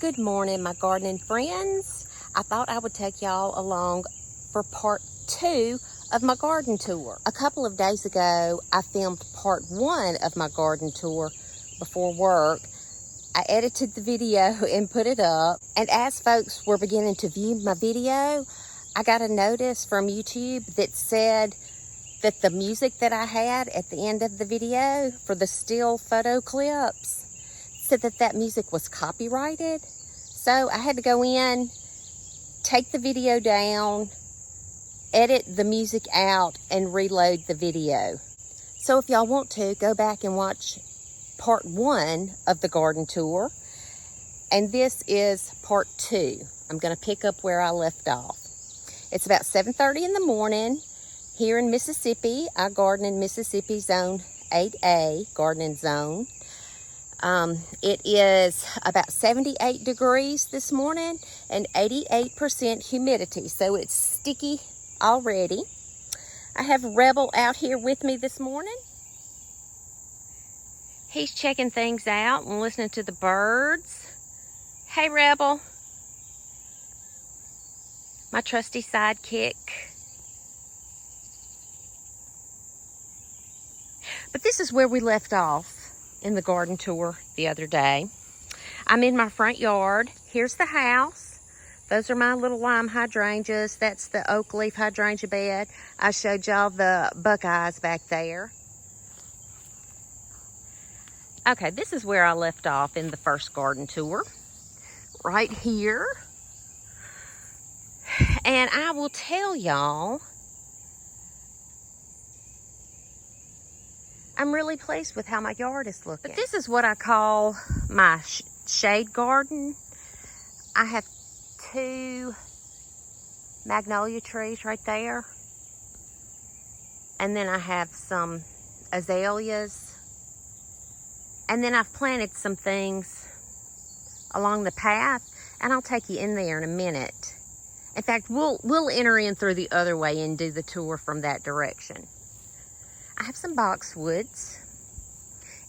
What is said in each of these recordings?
Good morning, my gardening friends. I thought I would take y'all along for part 2 of my garden tour. A couple of days ago, I filmed part 1 of my garden tour before work. I edited the video and put it up. And as folks were beginning to view my video, I got a notice from YouTube that said that the music that I had at the end of the video for the still photo clips said that music was copyrighted. So I had to go in, take the video down, edit the music out, and reload the video. So if y'all want to, go back and watch part 1 of the garden tour. And this is part 2. I'm gonna pick up where I left off. It's about 7:30 in the morning here in Mississippi. I garden in Mississippi Zone 8A, gardening zone. It is about 78 degrees this morning and 88% humidity, so it's sticky already. I have Rebel out here with me this morning. He's checking things out and listening to the birds. Hey, Rebel. My trusty sidekick. But this is where we left off in the garden tour the other day. I'm in my front yard. Here's the house. Those are my little lime hydrangeas. That's the oak leaf hydrangea bed. I showed y'all the buckeyes back there. Okay, this is where I left off in the first garden tour. Right here. And I will tell y'all, I'm really pleased with how my yard is looking. But this is what I call my shade garden. I have 2 magnolia trees right there. And then I have some azaleas. And then I've planted some things along the path. And I'll take you in there in a minute. In fact, we'll enter in through the other way and do the tour from that direction. I have some boxwoods,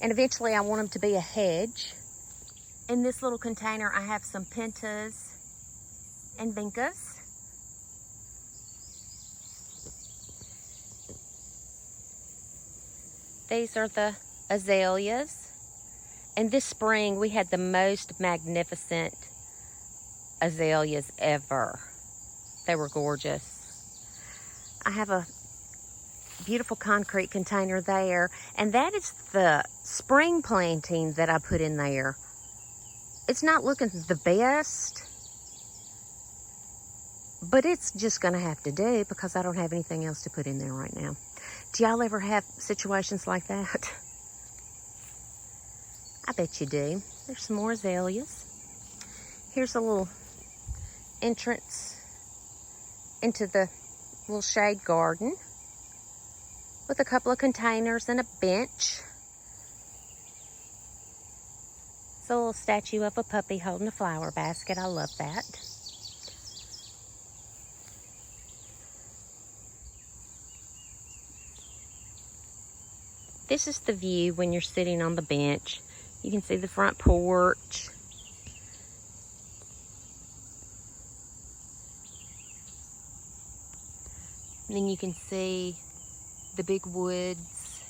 and eventually I want them to be a hedge. In this little container, I have some pentas and vincas. These are the azaleas. And this spring, we had the most magnificent azaleas ever. They were gorgeous. I have a beautiful concrete container there, and that is the spring planting that I put in there. It's not looking the best, but it's just gonna have to do because I don't have anything else to put in there right now. Do y'all ever have situations like that? I bet you do. There's some more azaleas. Here's a little entrance into the little shade garden with a couple of containers and a bench. It's a little statue of a puppy holding a flower basket. I love that. This is the view when you're sitting on the bench. You can see the front porch. And then you can see the big woods.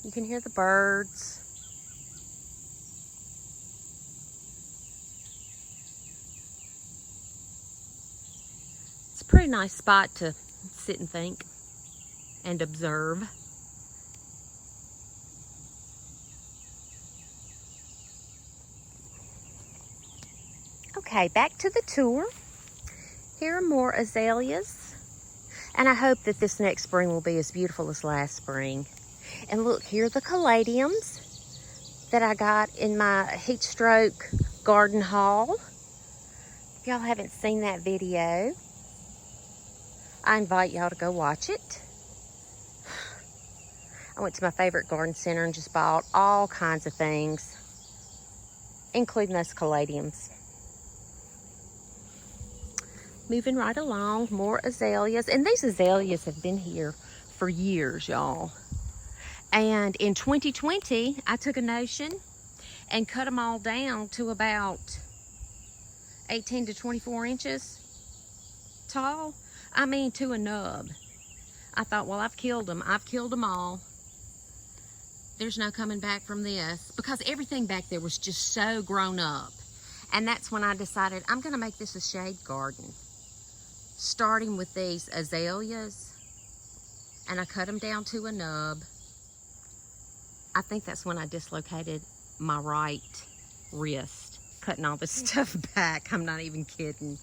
You can hear the birds. It's a pretty nice spot to sit and think and observe. Okay, back to the tour. Here are more azaleas. And I hope that this next spring will be as beautiful as last spring. And look, here are the caladiums that I got in my heat stroke garden haul. If y'all haven't seen that video, I invite y'all to go watch it. I went to my favorite garden center and just bought all kinds of things, including those caladiums. moving right along. More azaleas. And these azaleas have been here for years, y'all. And in 2020, I took a notion and cut them all down to about 18 to 24 inches tall. I mean, to a nub. I thought, well, I've killed them. I've killed them all. There's no coming back from this, because everything back there was just so grown up. And that's when I decided I'm going to make this a shade garden, starting with these azaleas, and I cut them down to a nub. I think that's when I dislocated my right wrist, cutting all this stuff back. I'm not even kidding.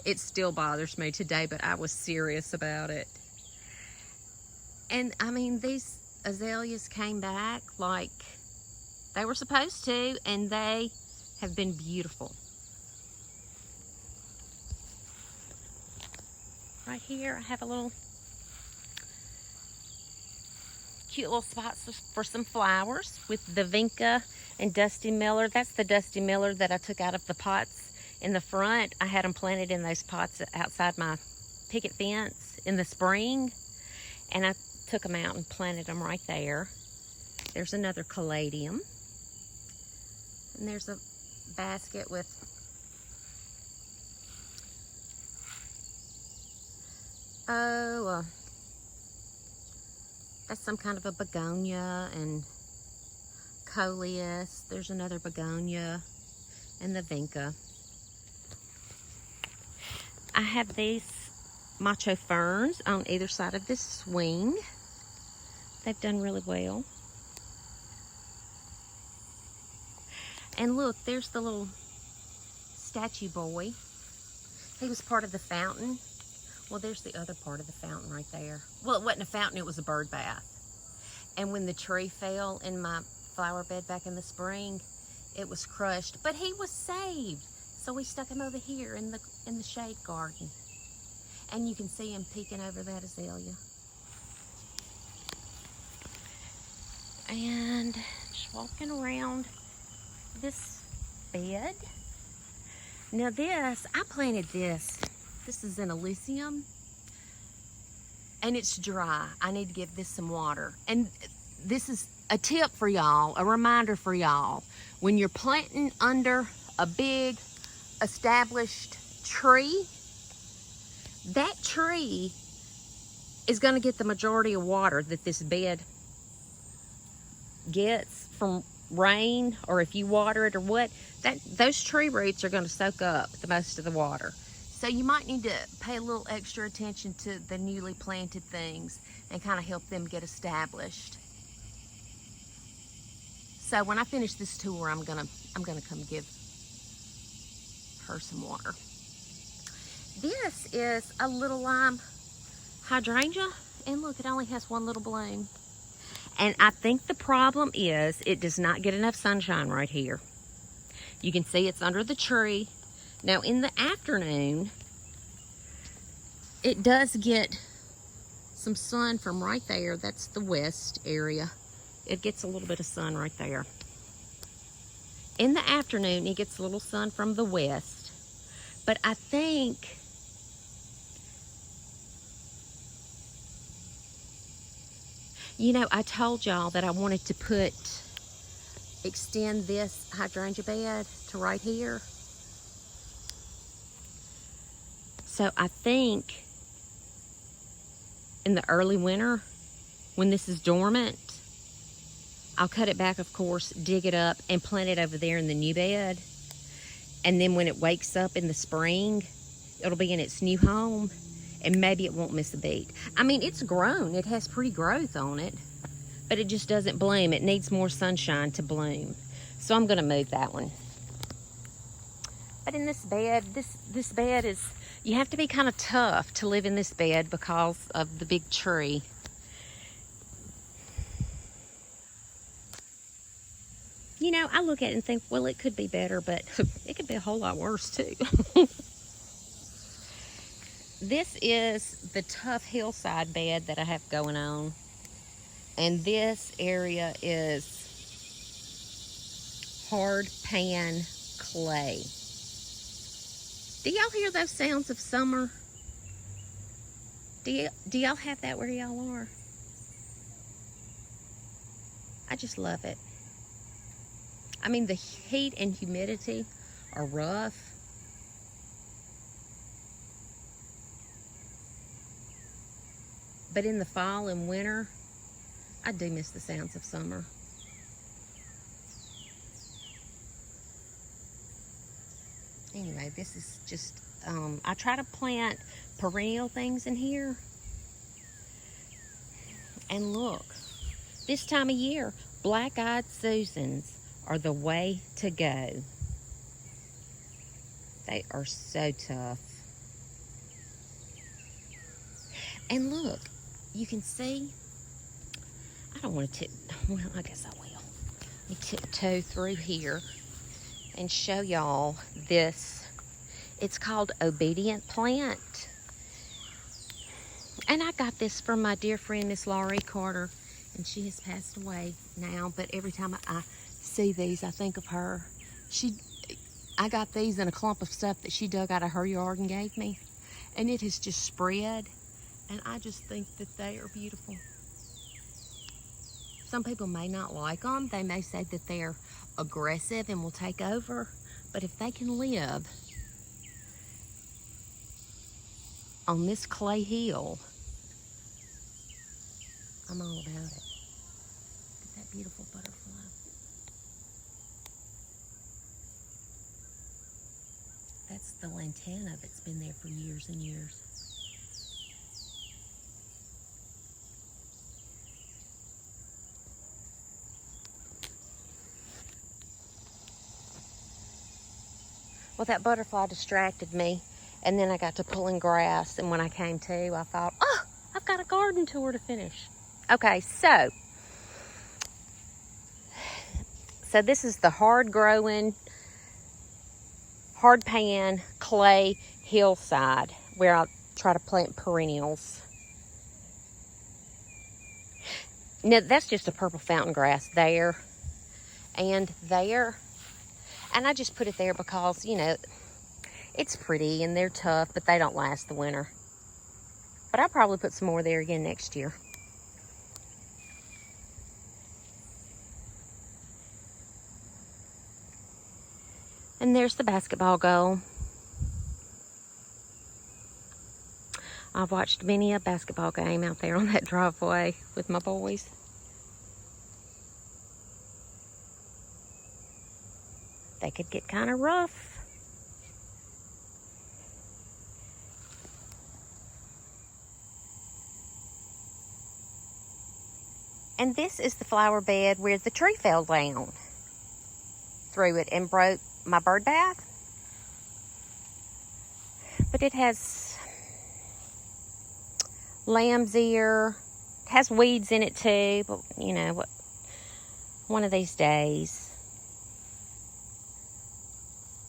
It still bothers me today, but I was serious about it. And I mean, these azaleas came back like they were supposed to, and they have been beautiful. Right here, I have a little cute little spots for some flowers with the vinca and Dusty Miller. That's the Dusty Miller that I took out of the pots in the front. I had them planted in those pots outside my picket fence in the spring, and I took them out and planted them right there. There's another caladium, and there's a basket with that's some kind of a begonia and coleus. There's another begonia and the vinca. I have these macho ferns on either side of this swing. They've done really well. And look, there's the little statue boy. He was part of the fountain. Well, there's the other part of the fountain right there. Well, it wasn't a fountain, it was a bird bath. And when the tree fell in my flower bed back in the spring, it was crushed, but he was saved. So we stuck him over here in the shade garden. And you can see him peeking over that azalea. And just walking around this bed. Now this, I planted this. This is an Elysium, and it's dry. I need to give this some water. And this is a tip for y'all, a reminder for y'all. When you're planting under a big established tree, that tree is going to get the majority of water that this bed gets from rain, or if you water it or what, those tree roots are going to soak up the most of the water. So you might need to pay a little extra attention to the newly planted things and kind of help them get established. So when I finish this tour, I'm gonna come give her some water. This is a little lime hydrangea, and look, it only has one little bloom. And I think the problem is it does not get enough sunshine right here. You can see it's under the tree. Now in the afternoon, it does get some sun from right there. That's the west area. It gets a little bit of sun right there. In the afternoon, it gets a little sun from the west. But I think you know, I told y'all that I wanted to extend this hydrangea bed to right here. So I think in the early winter, when this is dormant, I'll cut it back, of course, dig it up, and plant it over there in the new bed. And then when it wakes up in the spring, it'll be in its new home, and maybe it won't miss a beat. I mean, it's grown. It has pretty growth on it, but it just doesn't bloom. It needs more sunshine to bloom. So I'm going to move that one. But in this bed, this bed is, you have to be kind of tough to live in this bed because of the big tree. You know, I look at it and think, well, it could be better, but it could be a whole lot worse too. This is the tough hillside bed that I have going on. And this area is hard pan clay. Do y'all hear those sounds of summer? Do y'all have that where y'all are? I just love it. I mean, the heat and humidity are rough. But in the fall and winter, I do miss the sounds of summer. Anyway, this is just, I try to plant perennial things in here. And look, this time of year, black-eyed Susans are the way to go. They are so tough. And look, you can see, I don't want to well, I guess I will. Let me tiptoe through here and show y'all this. It's called Obedient Plant. And I got this from my dear friend, Miss Laurie Carter, and she has passed away now, but every time I see these, I think of her. I got these in a clump of stuff that she dug out of her yard and gave me, and it has just spread, and I just think that they are beautiful. Some people may not like them. They may say that they're aggressive and will take over, but if they can live on this clay hill, I'm all about it. Look at that beautiful butterfly. That's the lantana that's been there for years and years. Well, that butterfly distracted me, and then I got to pulling grass, and when I came to, I thought, oh, I've got a garden tour to finish. Okay, so this is the hard-growing, hard-pan, clay hillside where I try to plant perennials. Now, that's just a purple fountain grass there and there. And I just put it there because, you know, it's pretty and they're tough, but they don't last the winter. But I'll probably put some more there again next year. And there's the basketball goal. I've watched many a basketball game out there on that driveway with my boys. They could get kind of rough. And this is the flower bed where the tree fell down through it and broke my bird bath. But it has lamb's ear. It has weeds in it too, but you know what? One of these days,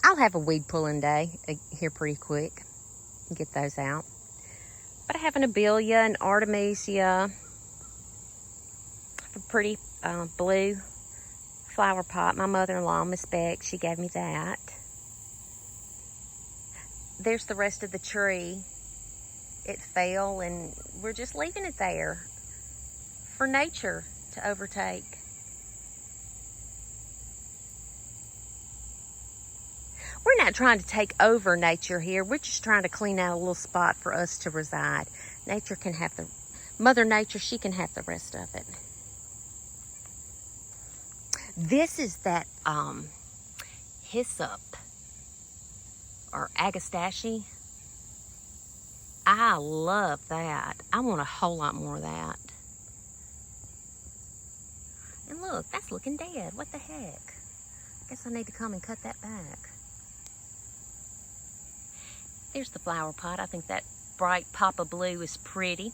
I'll have a weed pulling day here pretty quick and get those out. But I have an abelia, an artemisia, a pretty blue flower pot. My mother-in-law, Miss Beck, she gave me that. There's the rest of the tree. It fell, and we're just leaving it there for nature to overtake. We're not trying to take over nature here. We're just trying to clean out a little spot for us to reside. Nature can have Mother Nature, she can have the rest of it. This is that hyssop or agastache. I love that. I want a whole lot more of that. And look, that's looking dead. What the heck? I guess I need to come and cut that back. There's the flower pot. I think that bright papa blue is pretty.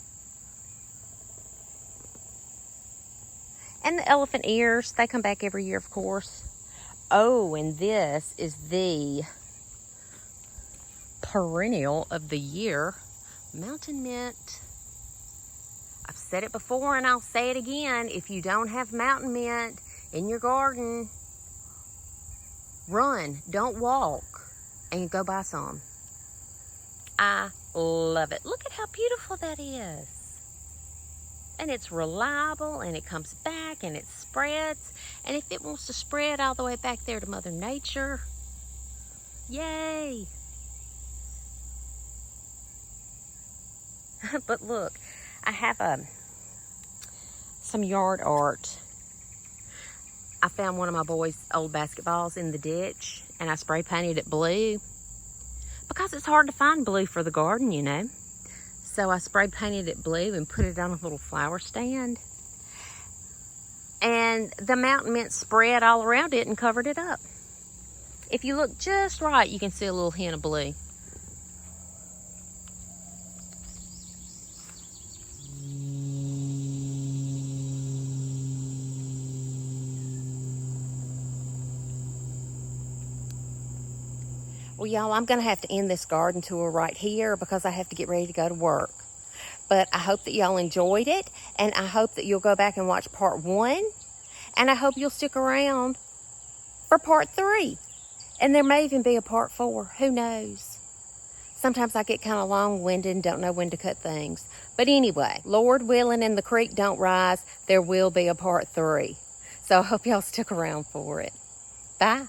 And the elephant ears, they come back every year, of course. Oh, and this is the perennial of the year, mountain mint. I've said it before and I'll say it again. If you don't have mountain mint in your garden, run, don't walk, and go buy some. I love it. Look at how beautiful that is. And it's reliable, and it comes back, and it spreads. And if it wants to spread all the way back there to Mother Nature, yay. But look, I have some yard art. I found one of my boys' old basketballs in the ditch, and I spray painted it blue because it's hard to find blue for the garden, you know. So I spray painted it blue and put it on a little flower stand. And the mountain mint spread all around it and covered it up. If you look just right, you can see a little hint of blue. Well, y'all, I'm going to have to end this garden tour right here because I have to get ready to go to work. But I hope that y'all enjoyed it, and I hope that you'll go back and watch part 1, and I hope you'll stick around for part 3. And there may even be a part 4. Who knows? Sometimes I get kind of long-winded and don't know when to cut things. But anyway, Lord willing and the creek don't rise, there will be a part 3. So I hope y'all stick around for it. Bye.